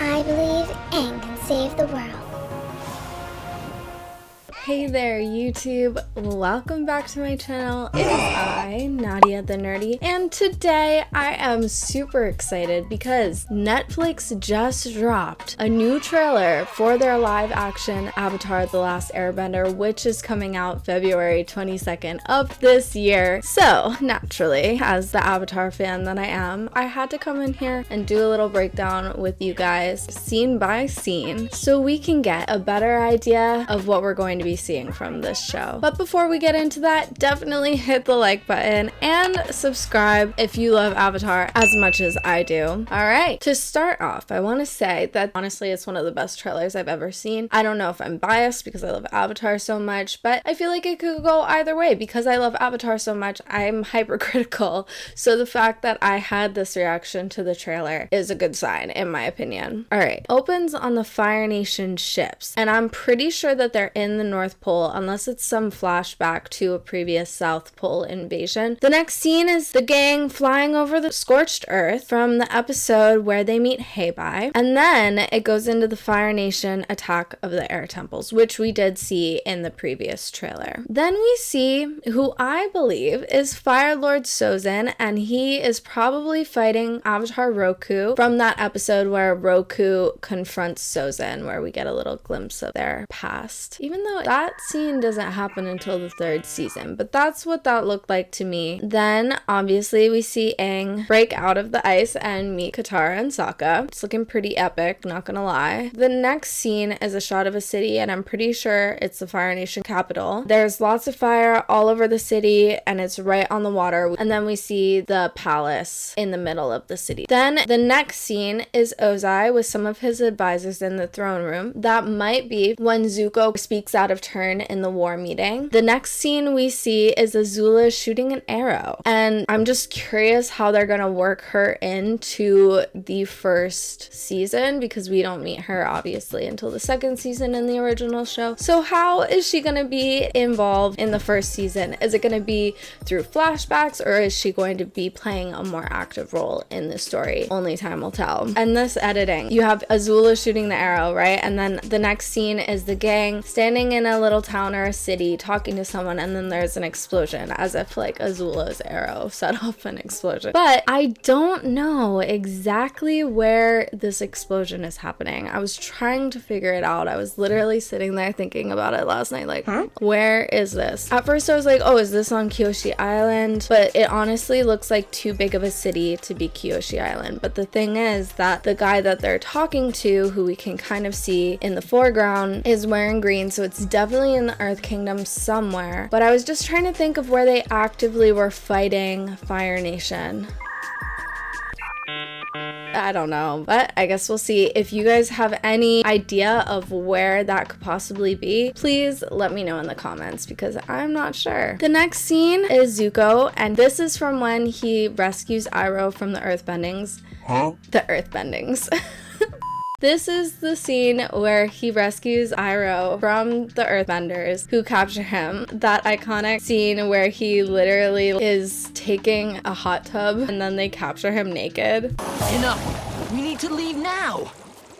I believe Aang can save the world. Hey there, YouTube. Welcome back to my channel. It is I, Nadia the Nerdy, and today I am super excited because Netflix just dropped a new trailer for their live-action Avatar the Last Airbender, which is coming out February 22nd of this year. So, naturally, as the Avatar fan that I am, I had to come in here and do a little breakdown with you guys, scene by scene, so we can get a better idea of what we're going to be seeing from this show. But before we get into that, definitely hit the like button and subscribe if you love Avatar as much as I do. Alright, to start off, I want to say that honestly it's one of the best trailers I've ever seen. I don't know if I'm biased because I love Avatar so much, but I feel like it could go either way. Because I love Avatar so much, I'm hypercritical. So the fact that I had this reaction to the trailer is a good sign, in my opinion. Alright, opens on the Fire Nation ships, and I'm pretty sure that they're in the North Pole unless it's some flashback to a previous South Pole invasion. The next scene is the gang flying over the scorched earth from the episode where they meet Heibai, and then it goes into the Fire Nation attack of the air temples, which we did see in the previous trailer. Then we see who I believe is Fire Lord Sozin, and he is probably fighting Avatar Roku from that episode where Roku confronts Sozin, where we get a little glimpse of their past. Even though that scene doesn't happen until the third season, but that's what that looked like to me. Then obviously we see Aang break out of the ice and meet Katara and Sokka. It's looking pretty epic, not gonna lie. The next scene is a shot of a city, and I'm pretty sure it's the Fire Nation capital. There's lots of fire all over the city and it's right on the water, and then we see the palace in the middle of the city. Then the next scene is Ozai with some of his advisors in the throne room. That might be when Zuko speaks out of turn in the war meeting. The next scene we see is Azula shooting an arrow, and I'm just curious how they're gonna work her into the first season because we don't meet her obviously until the second season in the original show. So how is she gonna be involved in the first season? Is it gonna be through flashbacks, or is she going to be playing a more active role in the story? Only time will tell. And this editing, you have Azula shooting the arrow, right? And then the next scene is the gang standing in a little town or a city talking to someone, and then there's an explosion, as if like Azula's arrow set off an explosion. But I don't know exactly where this explosion is happening. I was trying to figure it out. I was literally sitting there thinking about it last night, like, where is this? At first I was like, oh, is this on Kyoshi Island? But it honestly looks like too big of a city to be Kyoshi Island. But the thing is that the guy that they're talking to, who we can kind of see in the foreground, is wearing green, so it's definitely in the Earth Kingdom somewhere. But I was just trying to think of where they actively were fighting Fire Nation. I don't know, but I guess we'll see. If you guys have any idea of where that could possibly be, please let me know in the comments because I'm not sure. The next scene is Zuko, and this is from when he rescues Iroh from the Earthbendings. The Earthbendings. This is the scene where he rescues Iroh from the Earthbenders who capture him. That iconic scene where he literally is taking a hot tub and then they capture him naked. Enough! We need to leave now!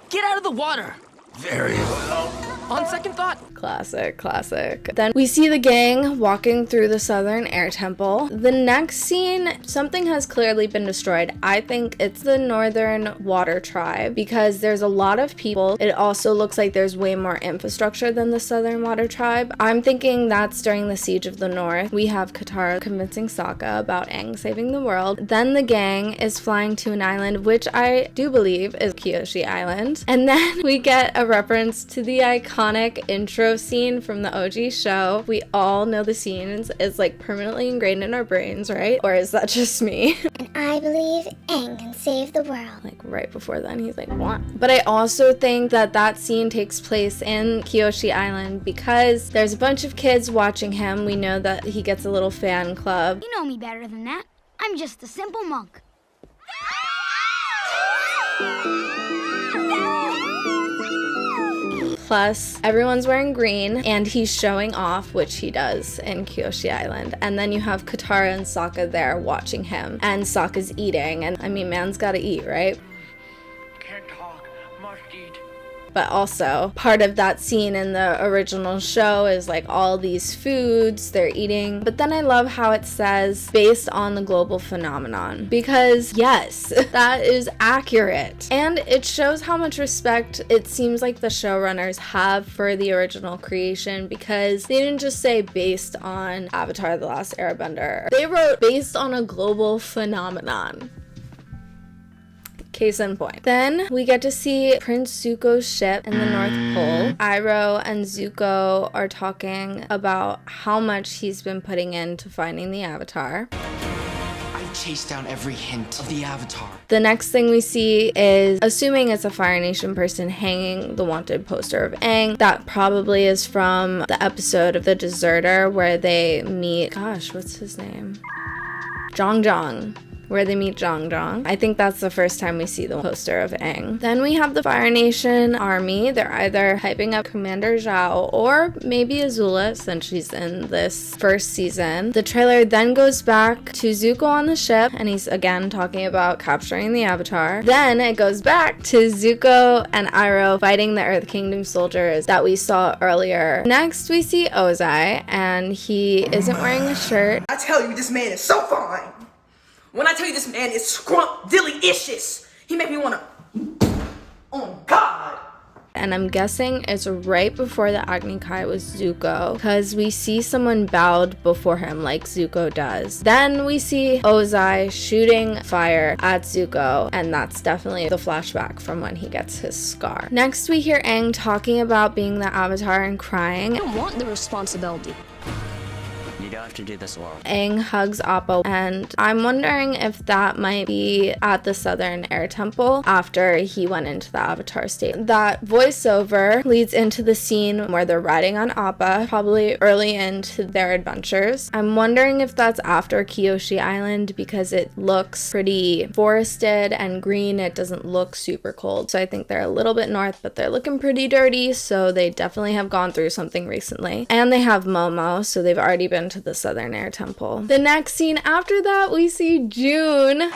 Get out of the water! Very well. On second thought. Classic, classic. Then we see the gang walking through the southern air temple. The next scene, something has clearly been destroyed. I think it's the northern water tribe because there's a lot of people. It also looks like there's way more infrastructure than the southern water tribe. I'm thinking that's during the siege of the north. We have Katara convincing Sokka about Aang saving the world. Then the gang is flying to an island, which I do believe is Kyoshi Island. And then we get a reference to the iconic intro scene from the OG show. We all know the scenes. It's like permanently ingrained in our brains, right? Or is that just me? And I believe Aang can save the world. Like right before then, he's like, what? But I also think that that scene takes place in Kyoshi Island because there's a bunch of kids watching him. We know that he gets a little fan club. You know me better than that. I'm just a simple monk. Plus, everyone's wearing green, and he's showing off, which he does in Kyoshi Island. And then you have Katara and Sokka there watching him, and Sokka's eating, and I mean, man's gotta eat, right? Can't talk. must eat. But also, part of that scene in the original show is like all these foods they're eating. But then I love how it says based on the global phenomenon. Because yes, that is accurate. And it shows how much respect it seems like the showrunners have for the original creation, because they didn't just say based on Avatar the Last Airbender. They wrote based on a global phenomenon. Case in point. Then we get to see Prince Zuko's ship in the North Pole. Iroh and Zuko are talking about how much he's been putting into finding the Avatar. I chased down every hint of the Avatar. The next thing we see is, assuming it's a Fire Nation person, hanging the wanted poster of Aang. That probably is from the episode of The Deserter where they meet, gosh, what's his name? Zhang, where they meet Zhang. I think that's the first time we see the poster of Aang. Then we have the Fire Nation army. They're either hyping up Commander Zhao or maybe Azula, since she's in this first season. The trailer then goes back to Zuko on the ship, and he's again talking about capturing the Avatar. Then it goes back to Zuko and Iroh fighting the Earth Kingdom soldiers that we saw earlier. Next we see Ozai, and he isn't wearing a shirt. I tell you, this man is so fine. When I tell you this man is scrump-dilly-icious, he make me wanna, oh God. And I'm guessing it's right before the Agni Kai with Zuko, because we see someone bowed before him like Zuko does. Then we see Ozai shooting fire at Zuko, and that's definitely the flashback from when he gets his scar. Next we hear Aang talking about being the Avatar and crying. I don't want the responsibility. You don't have to do this alone. Aang hugs Appa, and I'm wondering if that might be at the Southern Air Temple after he went into the Avatar state. That voiceover leads into the scene where they're riding on Appa, probably early into their adventures. I'm wondering if that's after Kyoshi Island, because it looks pretty forested and green. It doesn't look super cold, so I think they're a little bit north, but they're looking pretty dirty, so they definitely have gone through something recently. And they have Momo, so they've already been to the Southern Air Temple. The next scene after that, we see June.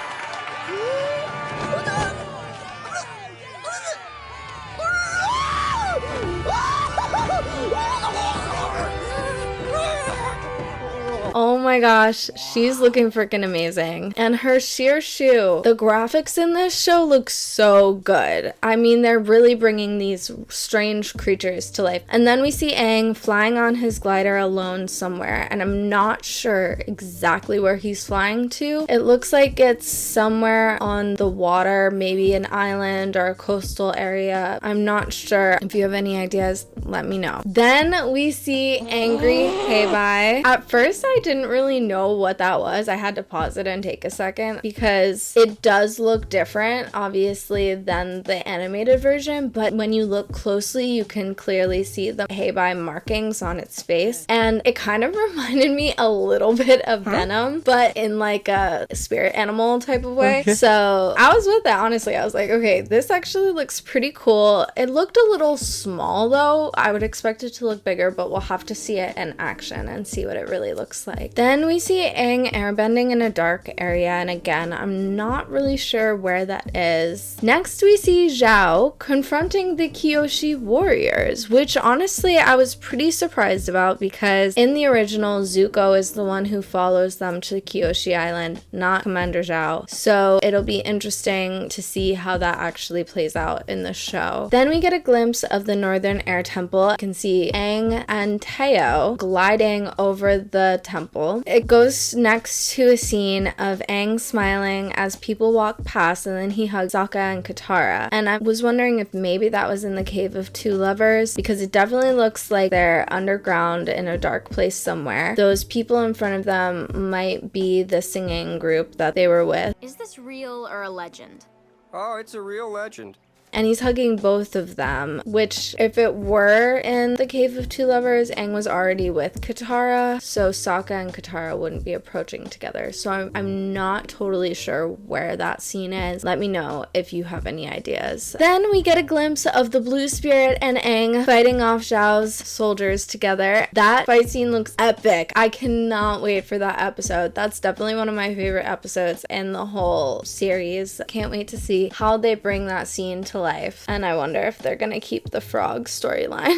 Oh my gosh, she's looking freaking amazing. And her sheer shoe, the graphics in this show look so good. I mean, they're really bringing these strange creatures to life. And then we see Aang flying on his glider alone somewhere, and I'm not sure exactly where he's flying to. It looks like it's somewhere on the water, maybe an island or a coastal area. I'm not sure. If you have any ideas, let me know. Then we see angry Heibai. At first, I didn't really know what that was. I had to pause it and take a second because it does look different, obviously, than the animated version, but when you look closely, you can clearly see the Heibai markings on its face, and it kind of reminded me a little bit of Venom, but in like a spirit animal type of way. Okay. So I was with that, honestly. I was like, okay, this actually looks pretty cool. It looked a little small though. I would expect it to look bigger, but we'll have to see it in action and see what it really looks like. Then we see Aang airbending in a dark area, and again, I'm not really sure where that is. Next we see Zhao confronting the Kyoshi warriors, which honestly I was pretty surprised about, because in the original, Zuko is the one who follows them to Kyoshi Island, not Commander Zhao. So it'll be interesting to see how that actually plays out in the show. Then we get a glimpse of the Northern Air Temple. You can see Aang and Teo gliding over the temple. It goes next to a scene of Aang smiling as people walk past, and then he hugs Sokka and Katara. And I was wondering if maybe that was in the Cave of Two Lovers, because it definitely looks like they're underground in a dark place somewhere. Those people in front of them might be the singing group that they were with. Is this real or a legend? Oh, it's a real legend. And he's hugging both of them, which if it were in the Cave of Two Lovers, Aang was already with Katara, so Sokka and Katara wouldn't be approaching together. So I'm not totally sure where that scene is. Let me know if you have any ideas. Then we get a glimpse of the Blue Spirit and Aang fighting off Zhao's soldiers together. That fight scene looks epic. I cannot wait for that episode. That's definitely one of my favorite episodes in the whole series. Can't wait to see how they bring that scene to to life. And I wonder if they're gonna keep the frog storyline.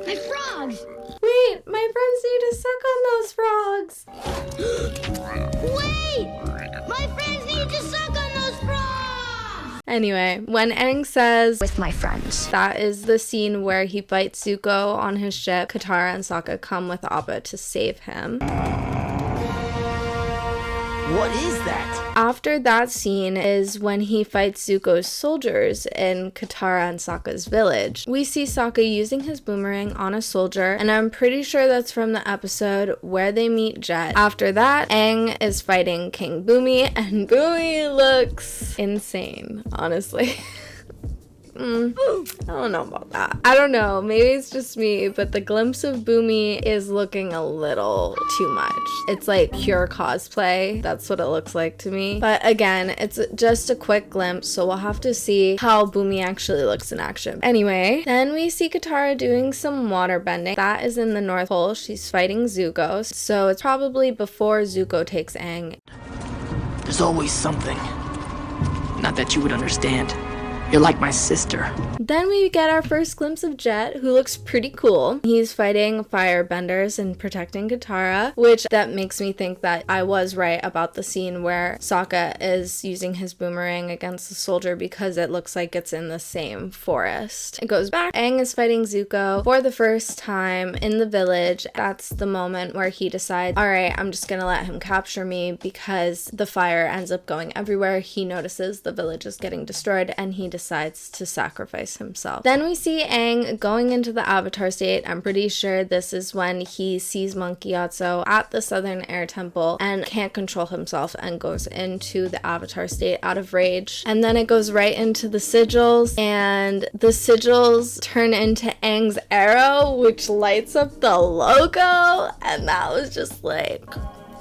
My frogs! Wait, my friends need to suck on those frogs. Wait! My friends need to suck on those frogs! Anyway, when Aang says With my friends. that is the scene where he fights Zuko on his ship, Katara and Sokka come with Appa to save him. What is that? After that scene is when he fights Zuko's soldiers in Katara and Sokka's village. We see Sokka using his boomerang on a soldier, and I'm pretty sure that's from the episode where they meet Jet. After that, Aang is fighting King Bumi, and Bumi looks insane, honestly. I don't know about that. I don't know, maybe it's just me, but the glimpse of Bumi is looking a little too much. It's like pure cosplay. That's what it looks like to me. But again, it's just a quick glimpse, so we'll have to see how Bumi actually looks in action. Anyway, then we see Katara doing some water bending. That is in the North Pole. She's fighting Zuko, so it's probably before Zuko takes Aang. There's always something. Not that you would understand. You're like my sister. Then we get our first glimpse of Jet, who looks pretty cool. He's fighting firebenders and protecting Katara, which that makes me think that I was right about the scene where Sokka is using his boomerang against the soldier because it looks like it's in the same forest. It goes back. Aang is fighting Zuko for the first time in the village. That's the moment where he decides, all right, I'm just gonna let him capture me because the fire ends up going everywhere. He notices the village is getting destroyed and he decides to sacrifice himself. Then we see Aang going into the Avatar state. I'm pretty sure this is when he sees Monkey Gyatso at the Southern Air Temple and can't control himself and goes into the Avatar state out of rage. And then it goes right into the sigils, and the sigils turn into Aang's arrow, which lights up the logo, and that was just like...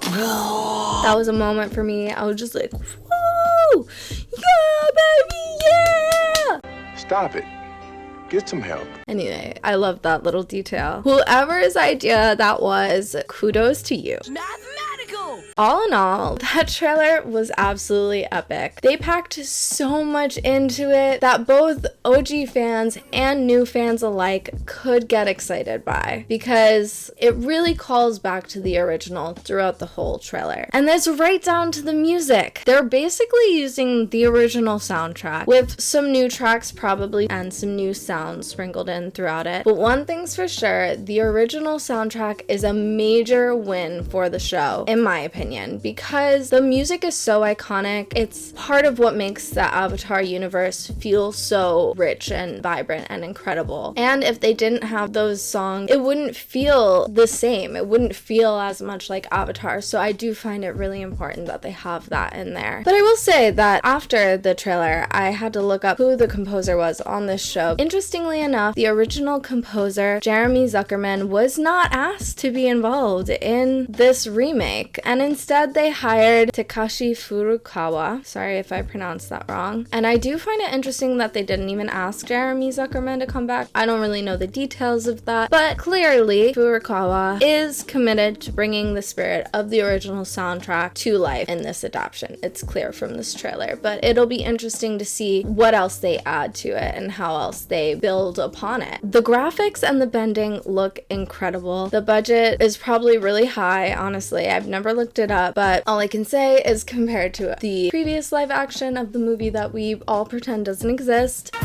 that was a moment for me. I was just like, whoa! Yeah, baby, yeah! Stop it. Get some help. Anyway, I love that little detail. Whoever's idea that was, kudos to you. Mathematical! All in all, that trailer was absolutely epic. They packed so much into it that both OG fans and new fans alike could get excited by, because it really calls back to the original throughout the whole trailer. And that's right down to the music. They're basically using the original soundtrack with some new tracks probably and some new sounds sprinkled in throughout it. But one thing's for sure, the original soundtrack is a major win for the show, in my opinion, because the music is so iconic. It's part of what makes the Avatar universe feel so rich and vibrant and incredible. And if they didn't have those songs, it wouldn't feel the same. It wouldn't feel as much like Avatar. So I do find it really important that they have that in there. But I will say that after the trailer, I had to look up who the composer was on this show. Interestingly enough, the original composer, Jeremy Zuckerman, was not asked to be involved in this remake, and instead they hired Takashi Furukawa. Sorry if I pronounced that wrong. And I do find it interesting that they didn't even ask Jeremy Zuckerman to come back. I don't really know the details of that, but clearly Furukawa is committed to bringing the spirit of the original soundtrack to life in this adaptation. It's clear from this trailer, but it'll be interesting to see what else they add to it and how else they build upon it. The graphics and the bending look incredible. The budget is probably really high, honestly. I've never looked it up, but all I can say is compared to the previous live action of the movie that we all pretend doesn't exist,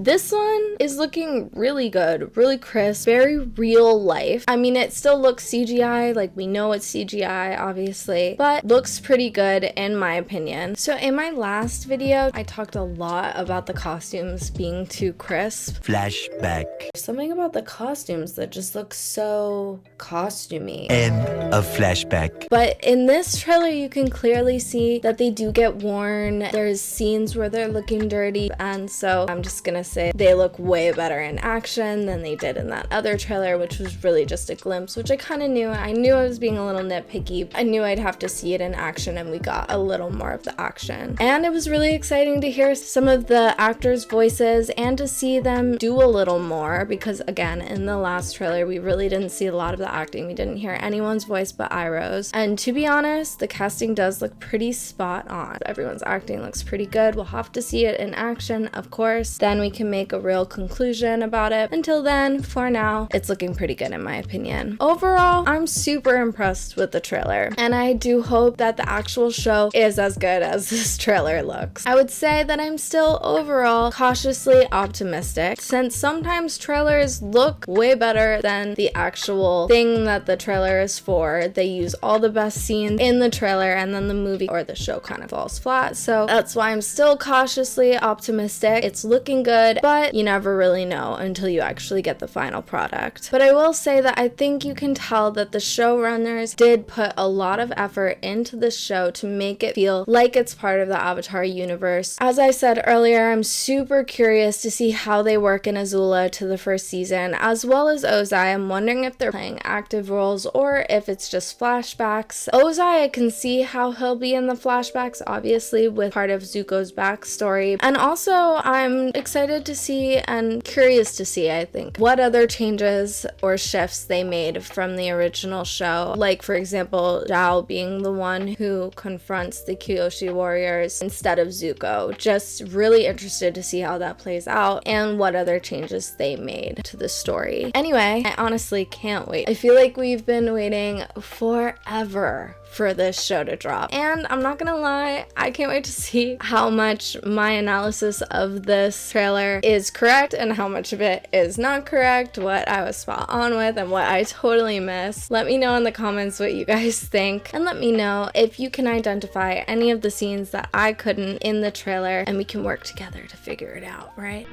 this one is looking really good, really crisp, very real life. I mean, it still looks CGI, like we know it's CGI, obviously, but looks pretty good in my opinion. So in my last video, I talked a lot about the costumes being too crisp. Flashback. Something about the costumes that just looks so costumey. End of flashback. But in this trailer, you can clearly see that they do get worn. There's scenes where they're looking dirty, and so I'm just gonna say say they look way better in action than they did in that other trailer, which was really just a glimpse, which I kind of knew. I knew I was being a little nitpicky. I knew I'd have to see it in action, and we got a little more of the action. And it was really exciting to hear some of the actors' voices and to see them do a little more, because again, in the last trailer, we really didn't see a lot of the acting. We didn't hear anyone's voice but Iroh's. And to be honest, the casting does look pretty spot on. Everyone's acting looks pretty good. We'll have to see it in action, of course. Then we can make a real conclusion about it. Until then, for now, it's looking pretty good in my opinion. Overall, I'm super impressed with the trailer, and I do hope that the actual show is as good as this trailer looks. I would say that I'm still overall cautiously optimistic, since sometimes trailers look way better than the actual thing that the trailer is for. They use all the best scenes in the trailer, and then the movie or the show kind of falls flat. So that's why I'm still cautiously optimistic. It's looking good, but you never really know until you actually get the final product. But I will say that I think you can tell that the showrunners did put a lot of effort into this show to make it feel like it's part of the Avatar universe. As I said earlier, I'm super curious to see how they work in Azula to the first season, as well as Ozai. I'm wondering if they're playing active roles or if it's just flashbacks. Ozai, I can see how he'll be in the flashbacks, obviously, with part of Zuko's backstory. And also, I'm excited to see and curious to see, I think, what other changes or shifts they made from the original show. Like, for example, Zhao being the one who confronts the Kyoshi warriors instead of Zuko. Just really interested to see how that plays out and what other changes they made to the story. Anyway, I honestly can't wait. I feel like we've been waiting forever for this show to drop, and I'm not gonna lie, I can't wait to see how much my analysis of this trailer is correct and how much of it is not correct, what I was spot on with and what I totally missed. Let me know in the comments what you guys think, and let me know if you can identify any of the scenes that I couldn't in the trailer, and we can work together to figure it out, right?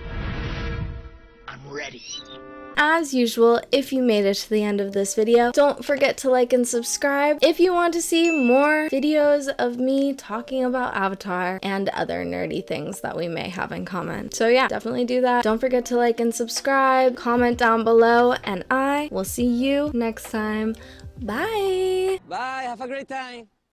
I'm ready. As usual, if you made it to the end of this video, don't forget to like and subscribe if you want to see more videos of me talking about Avatar and other nerdy things that we may have in common. So yeah, definitely do that. Don't forget to like and subscribe, comment down below, and I will see you next time. Bye! Bye, have a great time.